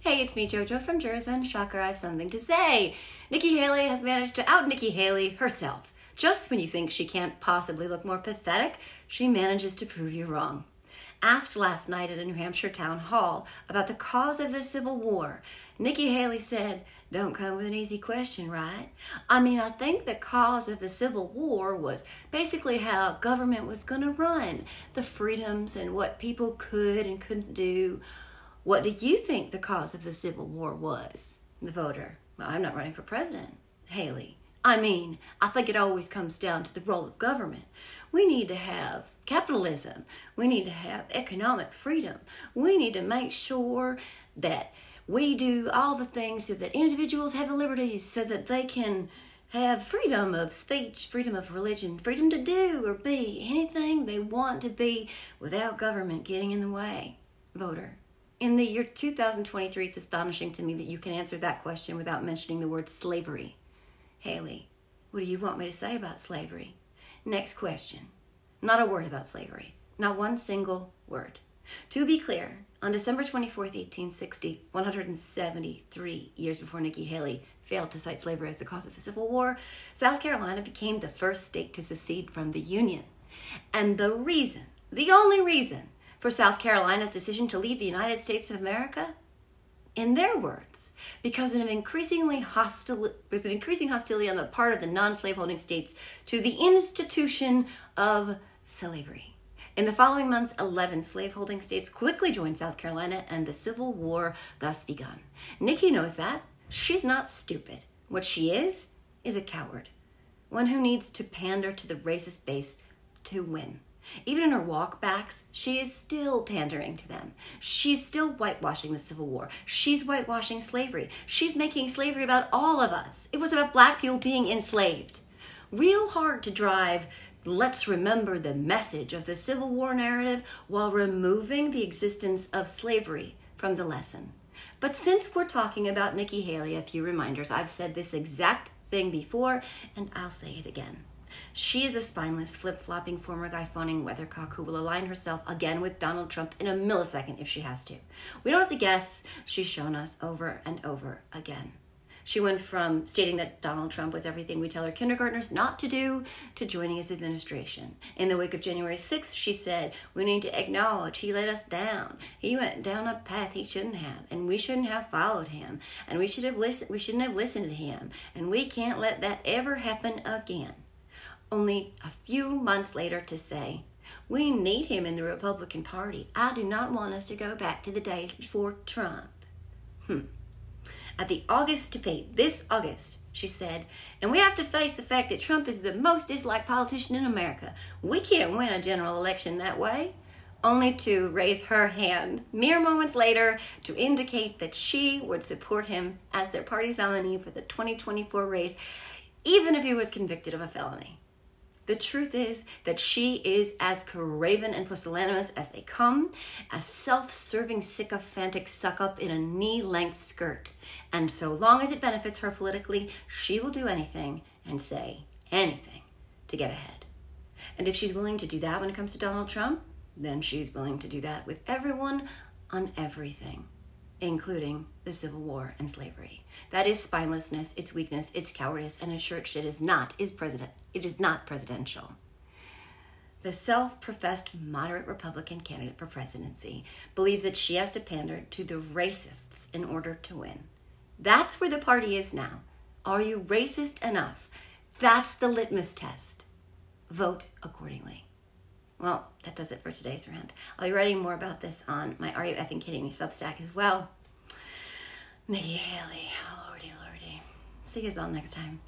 Hey, it's me, JoJo from Jersey, and shocker, I have something to say. Nikki Haley has managed to out-Nikki Haley herself. Just when you think she can't possibly look more pathetic, she manages to prove you wrong. Asked last night at a New Hampshire town hall about the cause of the Civil War, Nikki Haley said, "Don't come with an easy question, right? I think the cause of the Civil War was basically how government was going to run, the freedoms and what people could and couldn't do. What do you think the cause of the Civil War was?" The voter: "Well, I'm not running for president." Haley: I think it always comes down to the role of government. We need to have capitalism. We need to have economic freedom. We need to make sure that we do all the things so that individuals have the liberties so that they can have freedom of speech, freedom of religion, freedom to do or be anything they want to be without government getting in the way. Voter: in the year 2023, it's astonishing to me that you can answer that question without mentioning the word slavery. Haley: what do you want me to say about slavery? Next question. Not a word about slavery. Not one single word. To be clear, on December 24th, 1860, 173 years before Nikki Haley failed to cite slavery as the cause of the Civil War, South Carolina became the first state to secede from the Union. And the only reason, for South Carolina's decision to leave the United States of America, in their words, because of an increasing hostility on the part of the non-slaveholding states to the institution of slavery. In the following months, 11 slaveholding states quickly joined South Carolina, and the Civil War thus begun. Nikki knows that. She's not stupid. What she is a coward. One who needs to pander to the racist base to win. Even in her walkbacks, she is still pandering to them. She's still whitewashing the Civil War. She's whitewashing slavery. She's making slavery about all of us. It was about black people being enslaved. Real hard to drive "let's remember the message of the Civil War" narrative while removing the existence of slavery from the lesson. But since we're talking about Nikki Haley, a few reminders. I've said this exact thing before, and I'll say it again. She is a spineless, flip-flopping, former guy-phoning weathercock who will align herself again with Donald Trump in a millisecond if she has to. We don't have to guess. She's shown us over and over again. She went from stating that Donald Trump was everything we tell our kindergartners not to do to joining his administration. In the wake of January 6th, she said, "We need to acknowledge he let us down. He went down a path he shouldn't have, and we shouldn't have followed him, and we shouldn't have listened to him, and we can't let that ever happen again." Only a few months later to say, "We need him in the Republican Party. I do not want us to go back to the days before Trump." At the August debate, this August, she said, "And we have to face the fact that Trump is the most disliked politician in America. We can't win a general election that way." Only to raise her hand mere moments later to indicate that she would support him as their party's nominee for the 2024 race, even if he was convicted of a felony. The truth is that she is as craven and pusillanimous as they come, a self-serving, sycophantic suck-up in a knee-length skirt. And so long as it benefits her politically, she will do anything and say anything to get ahead. And if she's willing to do that when it comes to Donald Trump, then she's willing to do that with everyone on everything, including the Civil War and slavery. That is spinelessness, it's weakness, it's cowardice, and a church that is not presidential. The self-professed moderate Republican candidate for presidency believes that she has to pander to the racists in order to win. That's where the party is now. Are you racist enough? That's the litmus test. Vote accordingly. Well, that does it for today's rant. I'll be writing more about this on my Are You Effing Kidding Me Substack as well. Nikki Haley, lordy. See you all next time.